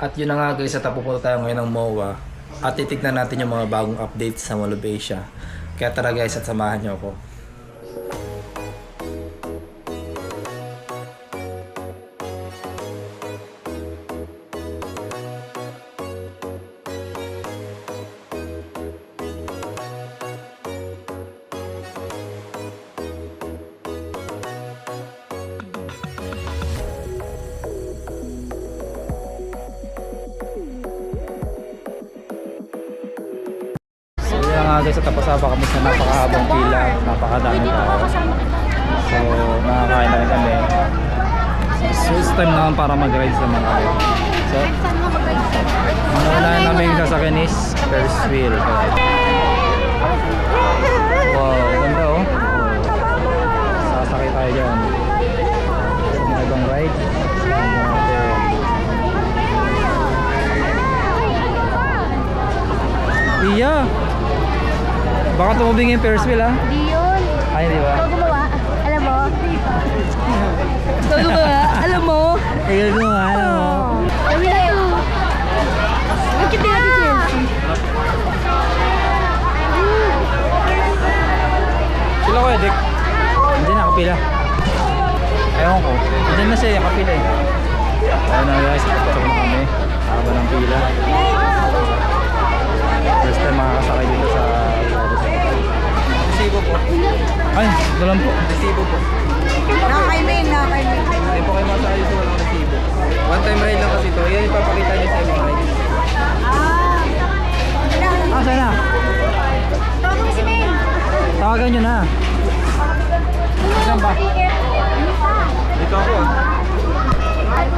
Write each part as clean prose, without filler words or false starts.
At yun na nga guys, at pupunta tayo ngayon ng MOA at titignan natin yung mga bagong updates sa Mall of Asia. Kaya tara guys at samahan nyo ako. Guys, at tapos kami sa napakahabang pila, napakadami tao. So, nakakain na rin kami. So, it's time naman para mag-ride sa mga kami. So, muna namin sasakyan is Ferris wheel. Wow, ganda oh. Sasakay tayo dyan sa mga ibang ride. Iya! Baka tumubing yung Ferris wheel ha? Di yun. Ay, di ba? Ikaw gumawa. Alam mo? Ikaw gumawa. Alam mo? Ikaw gumawa, alam mo? Kami na yun. Bakit di natin Chelsea? Sila ko Edek. Hindi na kapila. Ewan ko. Hindi na siya kapila eh. Ayun na guys, pasok na kami. Haba ng pila. First time makakasakay dito sa Resibo po. Ay, ito lang po. Resibo po. Nakakaimin. Hindi po kayo masakay sa walang resibo. One time ride lang kasi ito. Yan ipapakita niyo sa ibang ride. Saan na? Tawag mo si Ming. Tawagan nyo na. Saan ba? Dito ako ah.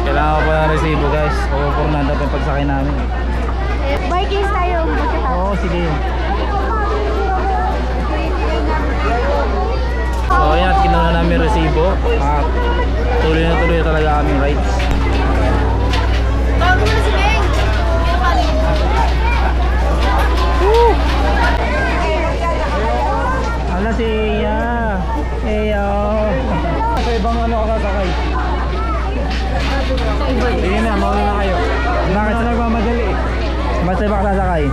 Kailangan ko pa ng resibo guys. Pupurnan dapat yung pagsakay namin. Vikings tayo. Oo, sige. So ayan, at kinuha na namin resibo. At tuloy na talaga aming rides. Tawag mo na si Ming. Ala si Iya. Iya. Sa ibang ano ka sasakay? Sige na, mauna na kayo. Bakit sa nagmamadali eh? Basta iba ka sasakay?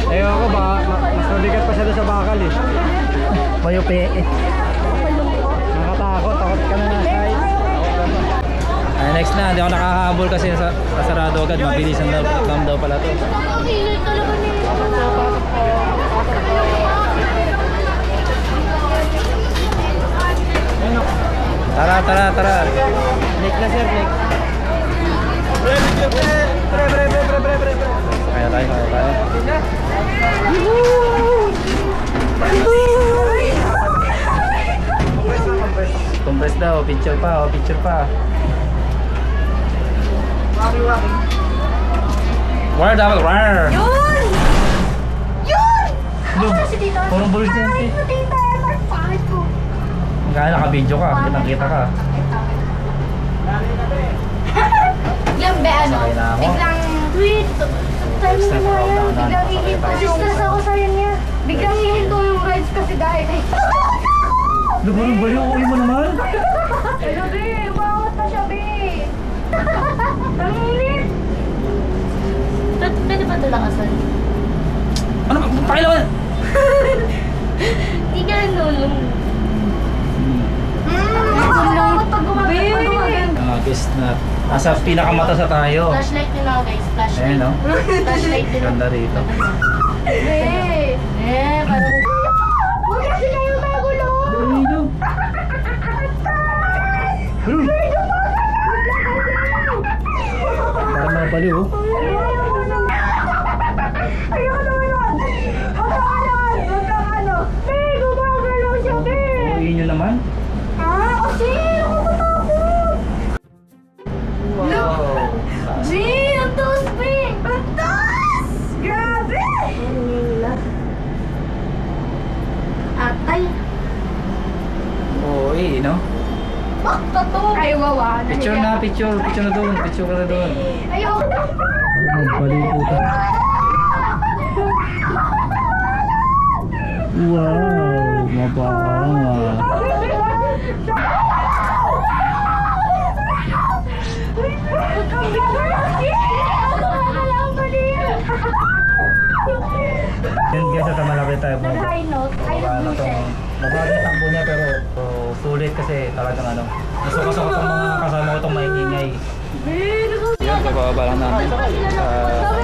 Ewan ko ba, mas mabigat pa siya doon sa bakal eh. Mayupi eh. Nakatakot, takot ka na nasay. Ay, next na, hindi ako nakahabol kasi sarado agad. Mabilis ang daw pala to. Kilit talaga nila. Tara. Next na sir, next. Pre. Kaya tayo. Compress daw, picture pa. Wire dapat, wire. Yun! Ano? Ako si Tita. Purong bulis na yan, Ay, eh. no, Tita. Pangit ko. Kaya naka-video ka, kitang-kita ka. Biglang ano? Sakay na ako. Biglang tweet. Time Next time, na yan. na. Biglang hihinto. Stress ako sa niya. Biglang hihinto yung rides kasi dahil ay. Lumarang baliw, uwi mo naman. Hello, be. Bawat na siya, be. Ang init. Pwede ba ito lakasan? Ano? Pakilawan! Di ka nulong. Nakakot pag gumagano. Guess na. Nasa pinakamata sa tayo. Flashlight nila ako, guys. Flashlight. Ayan no? Flashlight nila. Ganda rito. Parang... Huwag kasi kayo magulo! Dito. Parang mga baliw oh. Ayoko naman yun! Huwag kang ano! Hey, gumagalaw siya, be! Uwi nyo naman. Kasi ako matakot! Wow. Gee, ang taas, be! Ang taas! Grabe! Atay! Oo, no? Bakta to! Ay, wawa. Picture na doon. Picture ka na doon. Ayoko na! Baliw puta. Wow, mapakama. Balik tayo po. High note. High Mukha na note. itong mukha na takbo niya pero sulit kasi talagang ano. Nasuka-suka sa mga kasama ko itong maingingay. Yan, bababa lang namin.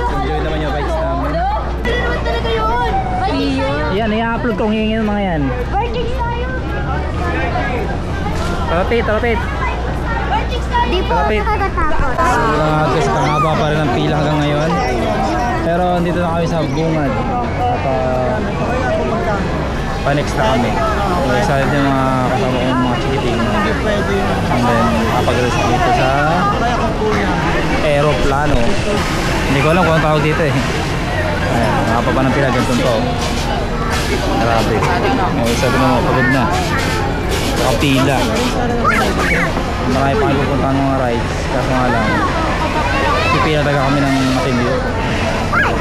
Enjoy naman yung rides namin. Ano naman talaga yun? Vikings tayo. Yan, i-upload kong hingin ng mga yan. Vikings tayo. Talapit, talapit. Vikings tayo. Di po Talapit. nakakatakot. Guys, pangaba pa rin ang pila hanggang ngayon. Pero dito na kami sa bungad. At pa-next na kami. So, excited yung mga kasama kong mga chikiting. And then, kapag-rest dito sa aeroplano. Hindi ko alam kung ang tawag dito eh. Ayan, nakapaba ng pila. Ganito to. Grabe. Sabi mo, pagod na. Nakapila. Marami pa kayo pupuntahan ng mga rides. Kaso nga lang, pipila talaga kami ng matindi.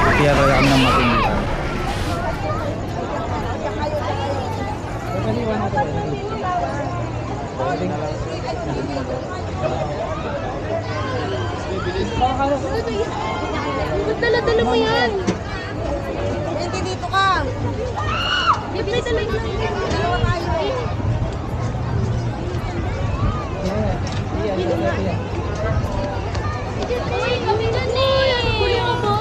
Pipila talaga kami ng matindi. Dala-dala mo yan. Hindi dito ka. Hindi may dala mo. Dalawa tayo. Kami na ni. Kuya ka ba?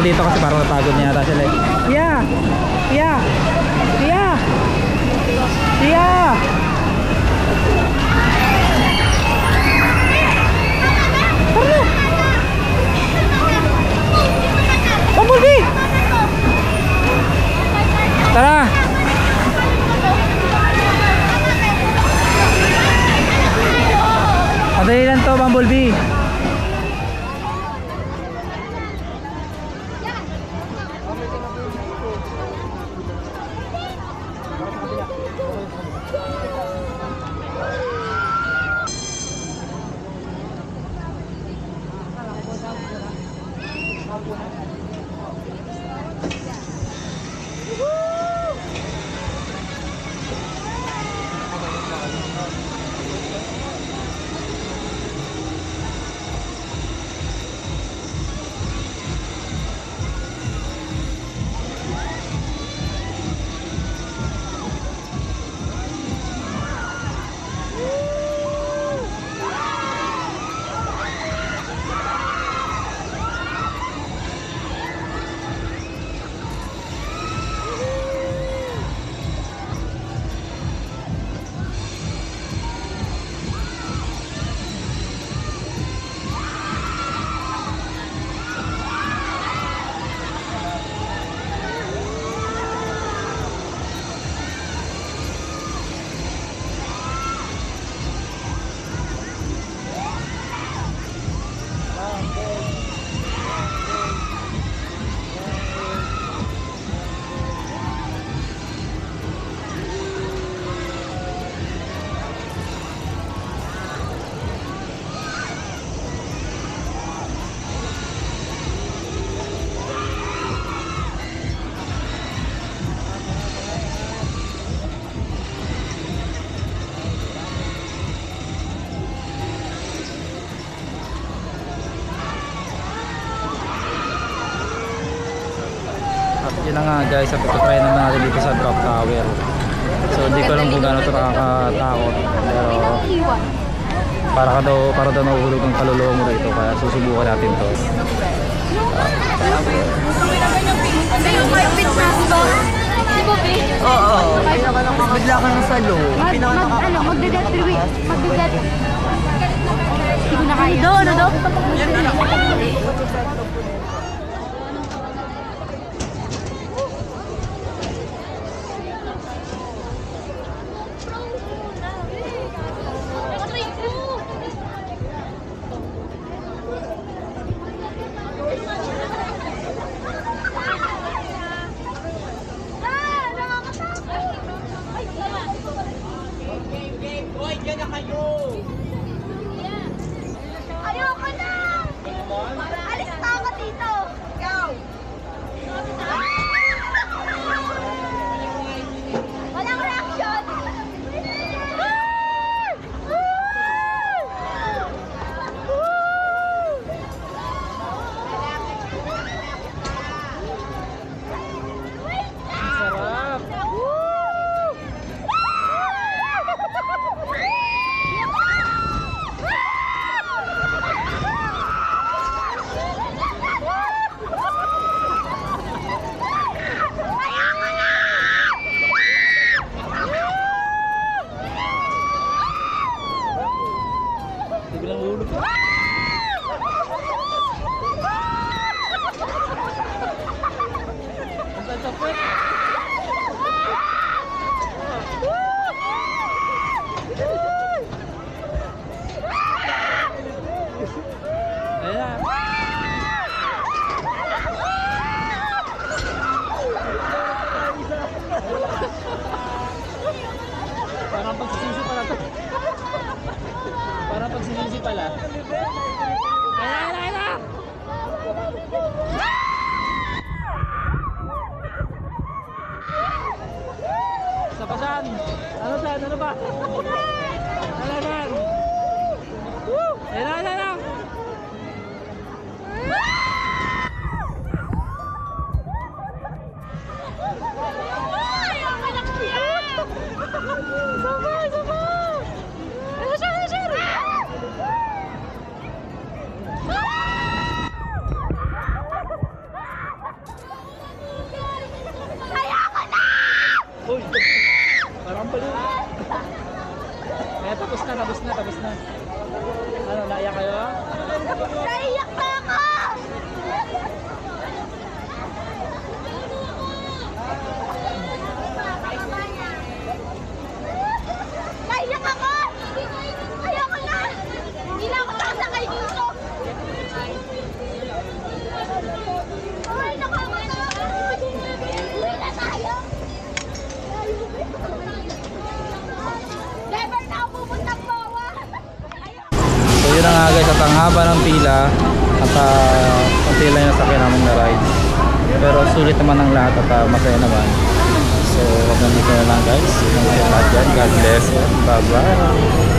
dito kasi parang napagod niya yata sila eh. Yeah! Yeah! Yeah! Yeah! Tara na! Bumblebee! Tara! Madali lang to, Bumblebee. Yun na nga guys, at try na natin dito sa drop tower. So hindi ko alam kung gaano ito nakakatakot, pero para daw nahuhulog ang kaluluwa mo rito, kaya susubukan natin to. Oo. Bigla ka na sa loob. Magdadat. Hindi ko na kaya. Ano daw? Ayoko na! Alis na ako dito! Go! Walang reaction! Sarap! Biglang ulog. Ang tapos. Ayan. Parang pagsisisi pala to. Parang pagsisisi pala. Ayan. Isa pa saan? Ano saan? Ano ba? Ano saan? Ayan. Uy! Parang pala. Eh, tapos na. Ano, naiyak kayo? Naiyak na ako! Naiyak ako! Ayoko na! Hindi na ako sasakay dito! Ay, nakakatakot! Uwi na tayo! Never na ako pupuntang Bawa! So yun na nga guys, at ang haba ng pila at konti lang yung nasakyan namin na rides. Pero sulit naman ang lahat at masaya naman. So hanggang dito na lang guys. Hanggang lahat dyan. God bless and bye bye.